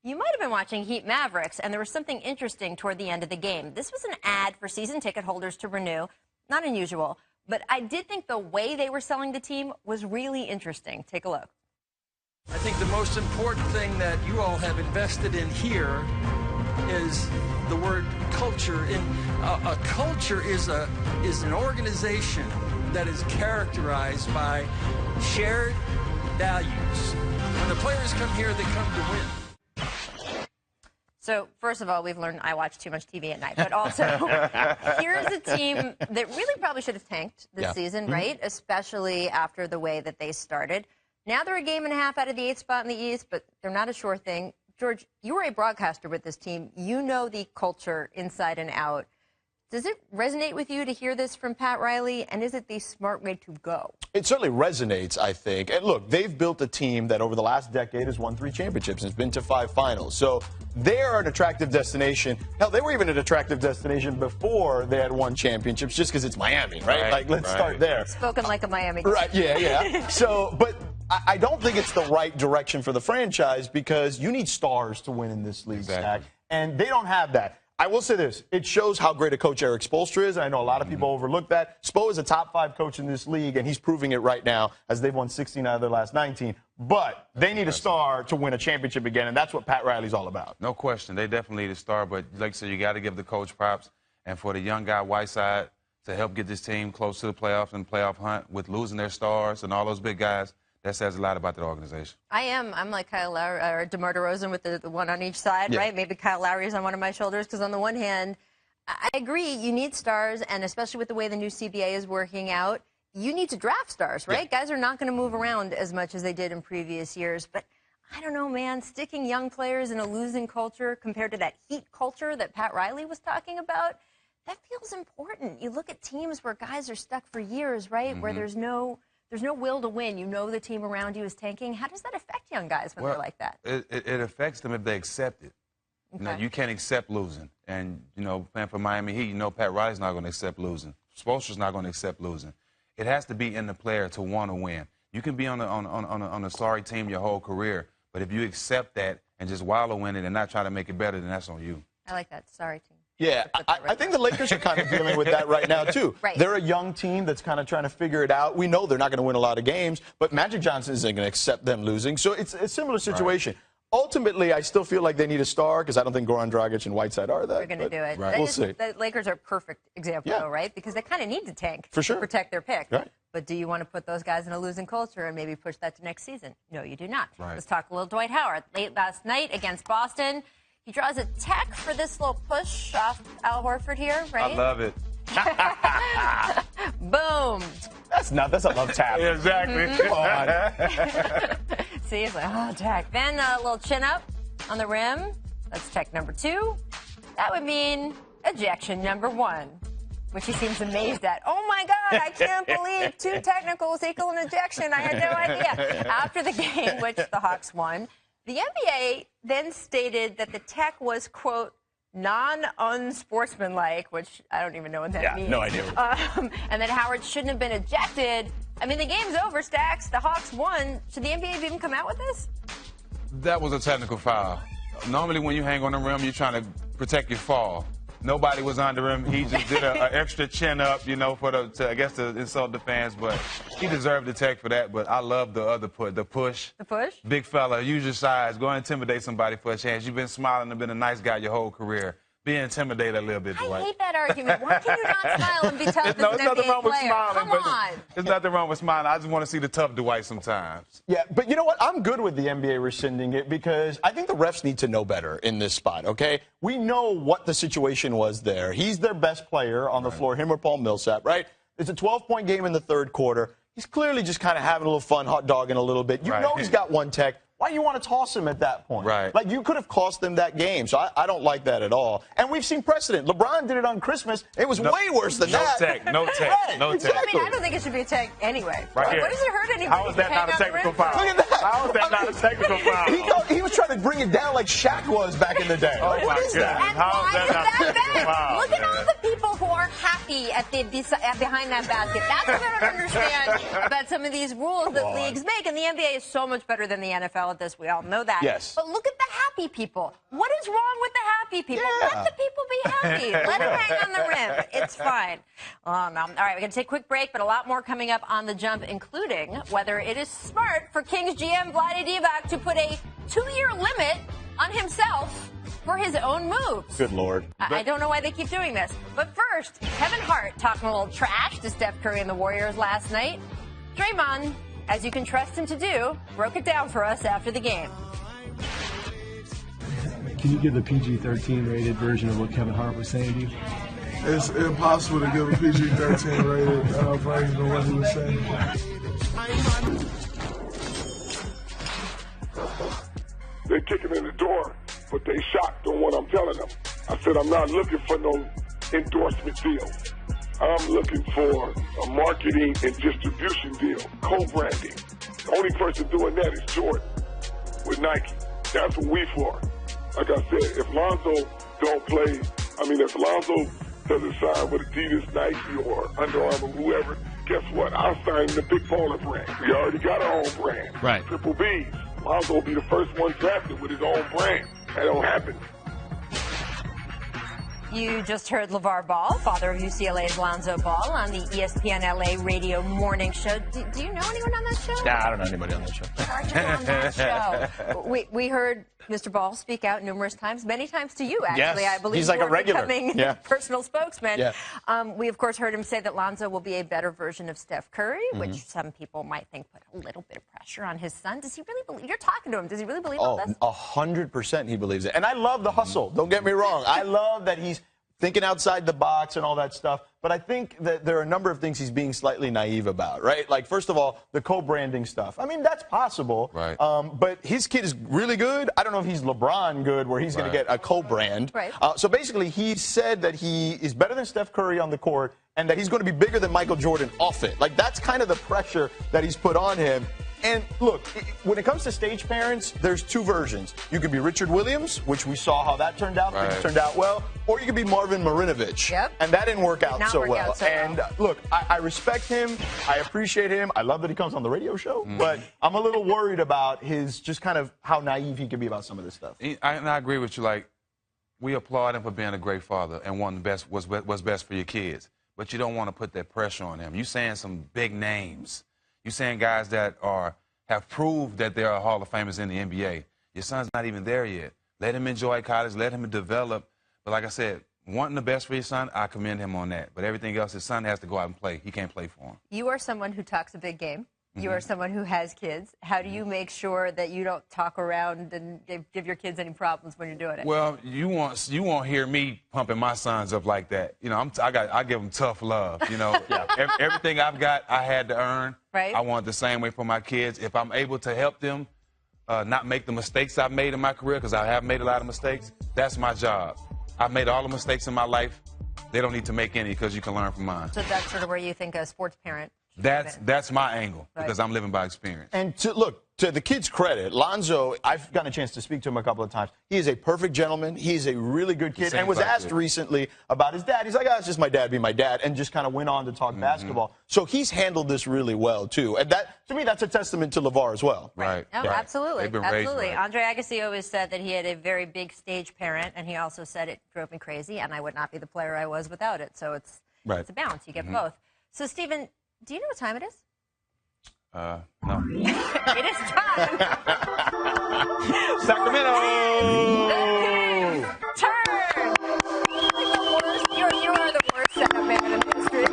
You might have been watching Heat Mavericks, and there was something interesting toward the end of the game. This was an ad for season ticket holders to renew. Not unusual, but I did think the way they were selling the team was really interesting. Take a look. I think the most important thing that you all have invested in here is the word culture. A culture is an organization that is characterized by shared values. When the players come here, they come to win. So, first of all, we've learned I watch too much TV at night. But also, here's a team that really probably should have tanked this season, right? Especially after the way that they started. Now they're a game and a half out of the 8th spot in the East, but they're not a sure thing. George, you were a broadcaster with this team. You know the culture inside and out. Does it resonate with you to hear this from Pat Riley, and is it the smart way to go? It certainly resonates, I think. And look, they've built a team that over the last decade has won 3 championships and has been to 5 finals. So they are an attractive destination. Hell, they were even an attractive destination before they had won championships, just because it's Miami, right? Like, let's start there. Spoken like a Miami. Right, yeah. So, but I don't think it's the right direction for the franchise because you need stars to win in this league, Stack, and they don't have that. I will say this. It shows how great a coach Eric Spoelstra is. I know a lot of people overlook that. Spo is a top 5 coach in this league, and he's proving it right now as they've won 16 out of their last 19. But they need a star to win a championship again, and that's what Pat Riley's all about. No question. They definitely need a star, but like I said, you got to give the coach props. And for the young guy, Whiteside, to help get this team close to the playoffs and playoff hunt with losing their stars and all those big guys, that says a lot about the organization. I'm like Kyle Lowry or DeMar DeRozan with the one on each side, right? Maybe Kyle Lowry is on one of my shoulders because on the one hand, I agree, you need stars, and especially with the way the new CBA is working out, you need to draft stars, right? Guys are not going to move around as much as they did in previous years. But I don't know, man, sticking young players in a losing culture compared to that Heat culture that Pat Riley was talking about, that feels important. You look at teams where guys are stuck for years, right, where there's no will to win. You know the team around you is tanking. How does that affect young guys when they're like that? It affects them if they accept it. Okay. You know, you can't accept losing. And, you know, playing for Miami Heat, you know Pat Riley's not going to accept losing. Spoelstra's not going to accept losing. It has to be in the player to want to win. You can be on a sorry team your whole career, but if you accept that and just wallow in it and not try to make it better, then that's on you. I like that. Sorry team. Yeah, I think the Lakers are kind of dealing with that right now, too. They're a young team that's kind of trying to figure it out. We know they're not going to win a lot of games, but Magic Johnson isn't going to accept them losing. So it's a similar situation. Ultimately, I still feel like they need a star because I don't think Goran Dragic and Whiteside are that. They're going to do it. We'll see. The Lakers are a perfect example, though, right? Because they kind of need to tank to protect their pick. Right. But do you want to put those guys in a losing culture and maybe push that to next season? No, you do not. Let's talk a little Dwight Howard. Late last night against Boston, he draws a tech for this little push off Al Horford here, right? I love it. Boom. That's a love tap. Exactly. Come on. See, it's like, oh, tech. Then a little chin up on the rim. That's tech number 2. That would mean ejection number 1, which he seems amazed at. Oh, my God, I can't believe 2 technicals equal an ejection. I had no idea. After the game, which the Hawks won, the NBA then stated that the tech was, quote, non-unsportsmanlike, which I don't even know what that means. No idea. And that Howard shouldn't have been ejected. I mean, the game's over, Stacks. The Hawks won. Should the NBA have even come out with this? That was a technical foul. Normally when you hang on the rim, you're trying to protect your fall. Nobody was on the rim. He just did an extra chin up, you know, I guess to insult the fans. But he deserved the tech for that. But I love the other the push. The push? Big fella, use your size. Go intimidate somebody for a chance. You've been smiling and been a nice guy your whole career. Be intimidated a little bit, Dwight. I hate that argument. Why can you not smile and be tough as an There's nothing NBA wrong with player? smiling. Come on. There's nothing wrong with smiling. I just want to see the tough Dwight sometimes. Yeah, but you know what? I'm good with the NBA rescinding it because I think the refs need to know better in this spot, okay? We know what the situation was there. He's their best player on the floor, him or Paul Millsap, right? It's a 12-point game in the third quarter. He's clearly just kind of having a little fun, hot dogging a little bit. You know he's got 1 tech. Why do you want to toss him at that point? Right. Like, you could have cost them that game. So I don't like that at all. And we've seen precedent. LeBron did it on Christmas. It was way worse than that. No tech. Right, No tech. exactly. I mean, I don't think it should be a tech anyway. Right here. What does it hurt anybody? How is that not a technical foul? Look at that. How is that not a technical foul? He was trying to bring it down like Shaq was back in the day. Oh, Like, what my is God. that? And why is that bad? Look at all the people who are happy at behind that basket. That's what I don't understand about some of these rules that leagues make. And the NBA is so much better than the NFL at this. We all know that. Yes. But look at the happy people. What is wrong with the happy people? Yeah. Let the people be happy. Let them hang on the rim. It's fine. No. All right, we're going to take a quick break, but a lot more coming up on The Jump, including whether it is smart for Kings GM Vlade Divac to put a 2-year limit on himself for his own moves. Good Lord. I don't know why they keep doing this. But first, Kevin Hart talking a little trash to Steph Curry and the Warriors last night. Draymond, as you can trust him to do, broke it down for us after the game. Can you give the PG-13 rated version of what Kevin Hart was saying to you? It's impossible to give a PG-13 rated version of what he was saying. They're kicking in the door, but they shocked on what I'm telling them. I said, I'm not looking for no endorsement deal. I'm looking for a marketing and distribution deal, co-branding. The only person doing that is Jordan with Nike. That's what we for. Like I said, if Lonzo if Lonzo doesn't sign with Adidas, Nike, or Under Armour, whoever, guess what? I'll sign the Big Baller brand. We already got our own brand. Right. Triple B's. Lonzo will be the first one drafted with his own brand. That don't happen. You just heard LeVar Ball, father of UCLA's Lonzo Ball, on the ESPN LA radio morning show. Do you know anyone on that show? Nah, I don't know anybody on that show. On that show. We heard Mr. Ball speak out numerous times, many times to you, actually. Yes, I believe he's like you a were regular. becoming Yeah. personal spokesman. Yeah. We, of course, heard him say that Lonzo will be a better version of Steph Curry, which some people might think put a little bit of pressure on his son. Does he really believe? You're talking to him. Does he really believe all this? 100% he believes it. And I love the hustle. Don't get me wrong. I love that he's thinking outside the box and all that stuff. But I think that there are a number of things he's being slightly naive about, right? Like, first of all, the co-branding stuff. I mean, that's possible. Right. But his kid is really good. I don't know if he's LeBron good where he's going to get a co-brand. Right. So basically, he said that he is better than Steph Curry on the court and that he's going to be bigger than Michael Jordan off it. Like, that's kind of the pressure that he's put on him. And look, when it comes to stage parents, there's two versions. You could be Richard Williams, which we saw how that turned out. Right. Things turned out well. Or you could be Marvin Marinovich. Yep. And that didn't work out so well. So well. And look, I respect him. I appreciate him. I love that he comes on the radio show. But I'm a little worried about his just kind of how naive he can be about some of this stuff. I agree with you. Like, we applaud him for being a great father and wanting what's best for your kids. But you don't want to put that pressure on him. You're saying some big names. You're saying guys that have proved that they are Hall of Famers in the NBA. Your son's not even there yet. Let him enjoy college. Let him develop. But like I said, wanting the best for your son, I commend him on that. But everything else, his son has to go out and play. He can't play for him. You are someone who talks a big game. You are someone who has kids. How do you make sure that you don't talk around and give your kids any problems when you're doing it? Well, you won't hear me pumping my sons up like that. You know, I give them tough love. You know, everything I've got, I had to earn. Right. I want it the same way for my kids. If I'm able to help them not make the mistakes I've made in my career, because I have made a lot of mistakes, that's my job. I've made all the mistakes in my life. They don't need to make any because you can learn from mine. So that's sort of where you think a sports parent. That's my angle, because I'm living by experience. And to the kid's credit, Lonzo, I've gotten a chance to speak to him a couple of times. He is a perfect gentleman. He is a really good kid, and was asked recently about his dad. He's like, it's just my dad being my dad, and just kind of went on to talk basketball. So he's handled this really well, too. And that, to me, that's a testament to LeVar as well. Right. No, absolutely. They've been raised Absolutely. right. Andre Agassi always said that he had a very big stage parent, and he also said it drove me crazy, and I would not be the player I was without it. So it's a balance. You get both. So, Stephen, do you know what time it is? No. It is time. Sacramento! Turn! You are the worst setup man in history.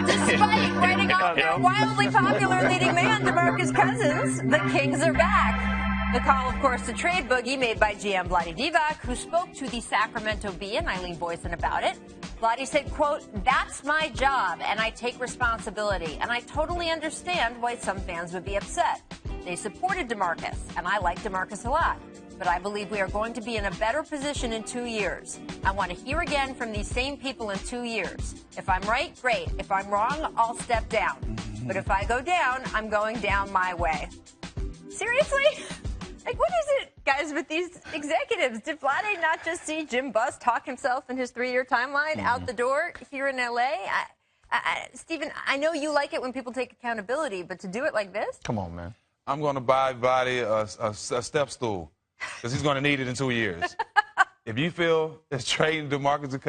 Despite writing off their wildly popular leading man, DeMarcus Cousins, the Kings are back. The call, of course, to trade Boogie made by GM Vlade Divac, who spoke to the Sacramento Bee and Eileen Boyson about it. Vlade said, quote, "That's my job, and I take responsibility, and I totally understand why some fans would be upset. They supported DeMarcus, and I like DeMarcus a lot. But I believe we are going to be in a better position in 2 years. I want to hear again from these same people in 2 years. If I'm right, great. If I'm wrong, I'll step down. But if I go down, I'm going down my way." Seriously? Like, what is it, guys, with these executives. Did Vlade not just see Jim Buss talk himself in his 3-year timeline out the door here in L.A.? Stephen, I know you like it when people take accountability, but to do it like this? Come on, man. I'm going to buy Vlade a step stool because he's going to need it in 2 years. If you feel it's trading DeMarcus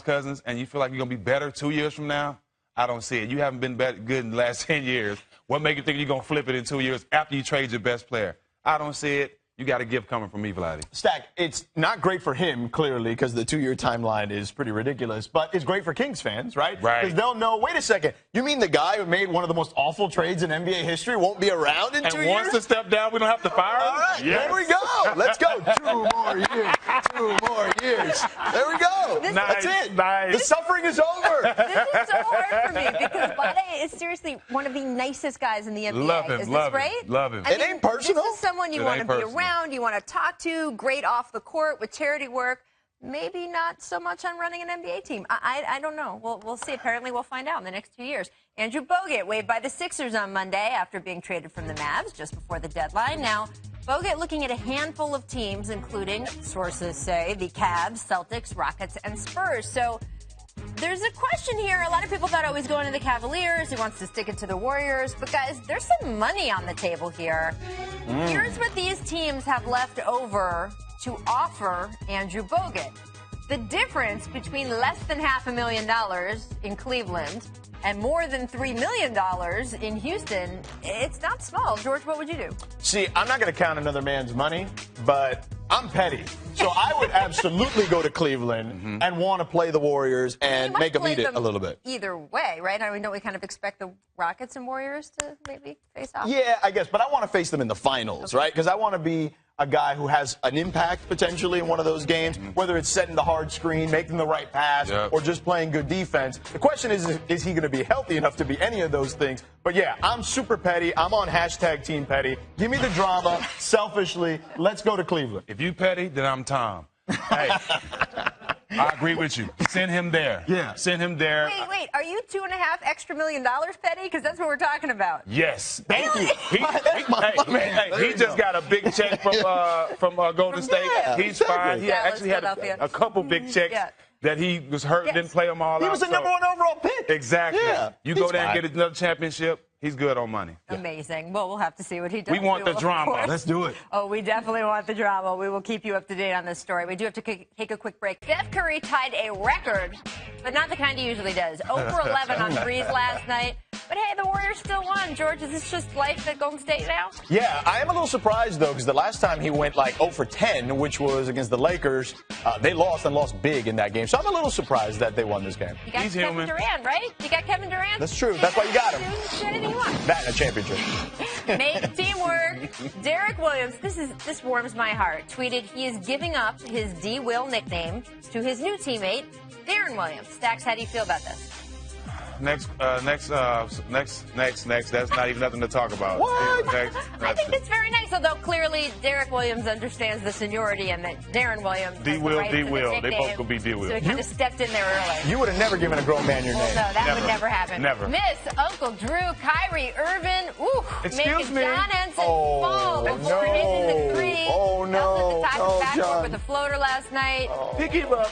Cousins and you feel like you're going to be better 2 years from now, I don't see it. You haven't been good in the last 10 years. What makes you think you're going to flip it in 2 years after you trade your best player? I don't see it. You got a gift coming from me, Vlade. Stack, it's not great for him, clearly, because the 2-year timeline is pretty ridiculous, but it's great for Kings fans, right? Right. Because they'll know, wait a second, you mean the guy who made one of the most awful trades in NBA history won't be around in 2 years? And wants to step down, we don't have to fire him? All right, There we go. Let's go. 2 more years. 2 more years. There we go. That's it. Nice. The suffering is over. This is so hard for me because Vlade is seriously one of the nicest guys in the NBA. Love him, is love this him, right? love him. I mean, ain't personal. This is someone you It want to ain't be personal. around, you want to talk to, great off the court with charity work. Maybe not so much on running an NBA team. I don't know. We'll see. Apparently, we'll find out in the next 2 years. Andrew Bogut waived by the Sixers on Monday after being traded from the Mavs just before the deadline. Now, Bogut looking at a handful of teams, including, sources say, the Cavs, Celtics, Rockets, and Spurs. So there's a question here. A lot of people thought I was going to the Cavaliers. He wants to stick it to the Warriors. But, guys, there's some money on the table here. Here's what these teams have left over to offer Andrew Bogut. The difference between less than $500,000 in Cleveland and more than $3 million in Houston, it's not small. George, what would you do? See, I'm not going to count another man's money, but I'm petty. So I would absolutely go to Cleveland and want to play the Warriors and We make them might eat play it a little bit. Either way, right? I mean, don't we kind of expect the Rockets and Warriors to maybe face off? Yeah, I guess, but I want to face them in the finals, right? Because I want to be a guy who has an impact potentially in one of those games, whether it's setting the hard screen, making the right pass, or just playing good defense. The question is he going to be healthy enough to be any of those things? But yeah, I'm super petty. I'm on hashtag Team Petty. Give me the drama, selfishly. Let's go to Cleveland. If you petty, then I'm Tom. Hey, I agree with you. Send him there. Yeah. Send him there. Wait, are you $2.5 extra million petty? Because that's what we're talking about. Yes. Thank you. He just got a big check from Golden State. Yeah, He's exactly. fine. He Dallas, actually had Philadelphia. a couple big checks that he was hurt, didn't play them all out. He was the number 1 overall pick. Exactly. Yeah, You he's go there fine. and get another championship, he's good on money. Amazing. Well, we'll have to see what he does. We want the will, of drama. course. Let's do it. Oh, we definitely want the drama. We will keep you up to date on this story. We do have to take a quick break. Steph Curry tied a record, but not the kind he usually does. 0 for 11 on threes last night. But hey, the Warriors still won. George, is this just life at Golden State now? Yeah, I am a little surprised, though, because the last time he went like 0 for 10, which was against the Lakers, they lost and lost big in that game. So I'm a little surprised that they won this game. You got He's Kevin human. Durant, right? You got Kevin Durant? That's true. That's why you got him. Do anything you want. That and a championship. Make teamwork. Derek Williams, this warms my heart, tweeted he is giving up his D-Will nickname to his new teammate, Darren Williams. Stax, how do you feel about this? Next. That's not even nothing to talk about. What? Next. I think it's very nice, although clearly Derek Williams understands the seniority and that Darren Williams has the right to the D-Will. They nickname. both could be D-Will. So he kind of stepped in there early. You would have never given a grown man your Well, name. no, that Never. would never happen. Never. Miss Uncle Drew, Kyrie Irving, Excuse making me. John Henson Oh, fall before no. hitting the three. Oh, no. Fell at the top of Oh, the backboard John. with a floater last night. He gave up.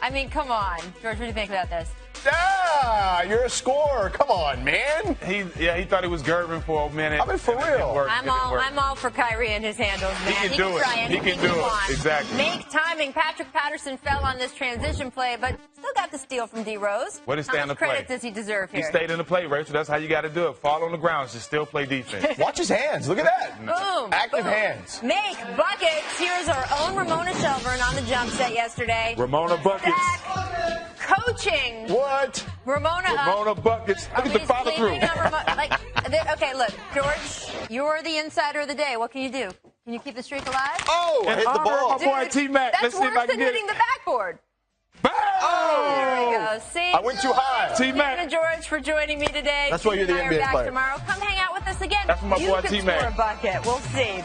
I mean, come on. George, what do you think about this? Ah, you're a scorer. Come on, man. He thought he was Gervin for a minute. I mean, for It real. didn't work. I'm all for Kyrie and his handles, man. can do it. Try He can do it. on. Exactly. Make timing. Patrick Patterson fell on this transition play, but still got the steal from D Rose. What is How stand much to play? credit does he deserve He here? stayed in the play, Rachel. That's how you got to do it. Fall on the ground, just still play defense. Watch his hands. Look at that. Boom. Active boom. hands. Make buckets. Here's our own Ramona Shelburne on the jump set yesterday. Ramona Buckets. Zach, coaching. What? Ramona Buckets. Are Look at we the follow through. sleeping on okay, look, George, you're the insider of the day. What can you do? Can you keep the streak alive? Oh, I hit the honor ball. of my boy T-Mac. That's Let's see if I worse can than get hitting it. the backboard. Bang! There we go. See? I went too high. T-Mac. Thank you, George, for joining me today. That's why you're the Steve and I NBA are back player. tomorrow. Come hang out with us again. That's my you boy could T-Mac. score a bucket. We'll see.